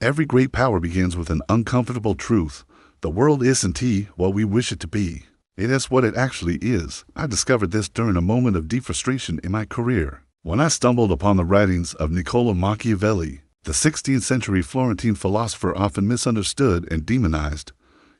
Every great power begins with an uncomfortable truth. The world isn't what we wish it to be. It is what it actually is. I discovered this during a moment of deep frustration in my career, when I stumbled upon the writings of Niccolò Machiavelli, the 16th century Florentine philosopher often misunderstood and demonized.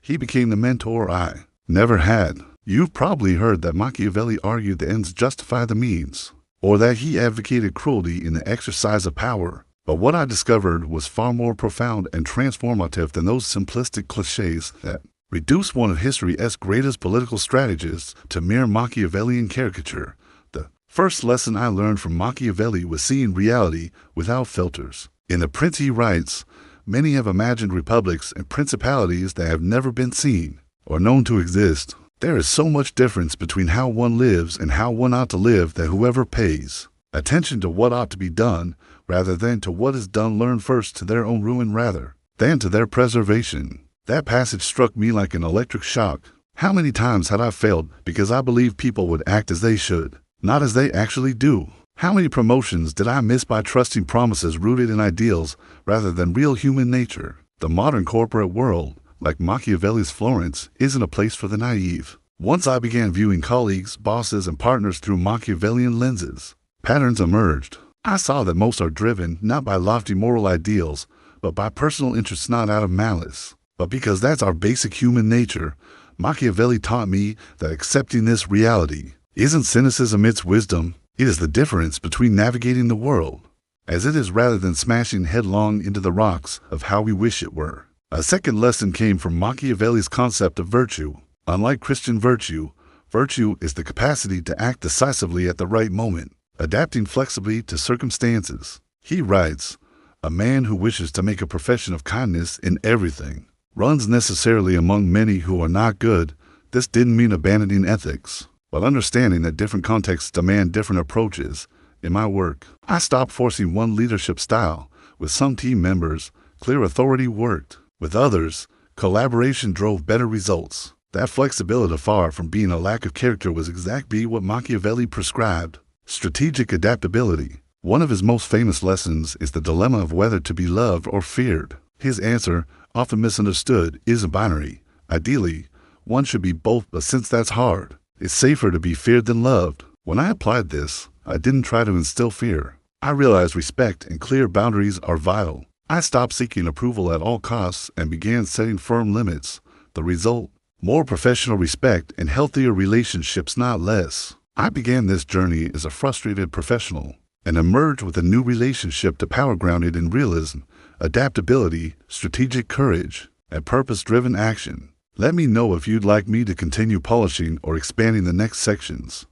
He became the mentor I never had. You've probably heard that Machiavelli argued the ends justify the means, or that he advocated cruelty in the exercise of power. But what I discovered was far more profound and transformative than those simplistic cliches that reduce one of history's greatest political strategists to mere Machiavellian caricature. The first lesson I learned from Machiavelli was seeing reality without filters. In The Prince he writes, "Many have imagined republics and principalities that have never been seen or known to exist. There is so much difference between how one lives and how one ought to live that whoever pays attention to what ought to be done rather than to what is done learn first to their own ruin rather than to their preservation." That passage struck me like an electric shock. How many times had I failed because I believed people would act as they should, not as they actually do? How many promotions did I miss by trusting promises rooted in ideals rather than real human nature? The modern corporate world, like Machiavelli's Florence, isn't a place for the naive. Once I began viewing colleagues, bosses, and partners through Machiavellian lenses, patterns emerged. I saw that most are driven not by lofty moral ideals, but by personal interests not out of malice. But because that's our basic human nature, Machiavelli taught me that accepting this reality isn't cynicism, it's wisdom. It is the difference between navigating the world as it is rather than smashing headlong into the rocks of how we wish it were. A second lesson came from Machiavelli's concept of virtue. Unlike Christian virtue, virtue is the capacity to act decisively at the right moment, adapting flexibly to circumstances. He writes, "A man who wishes to make a profession of kindness in everything runs necessarily among many who are not good." This didn't mean abandoning ethics, but understanding that different contexts demand different approaches. In my work, I stopped forcing one leadership style. With some team members, clear authority worked. With others, collaboration drove better results. That flexibility, far from being a lack of character, was exactly what Machiavelli prescribed: strategic adaptability. One of his most famous lessons is the dilemma of whether to be loved or feared. His answer, often misunderstood, isn't binary. Ideally, one should be both, but since that's hard, it's safer to be feared than loved. When I applied this, I didn't try to instill fear. I realized respect and clear boundaries are vital. I stopped seeking approval at all costs and began setting firm limits. The result? More professional respect and healthier relationships, not less. I began this journey as a frustrated professional and emerged with a new relationship to power grounded in realism, adaptability, strategic courage, and purpose-driven action. Let me know if you'd like me to continue polishing or expanding the next sections.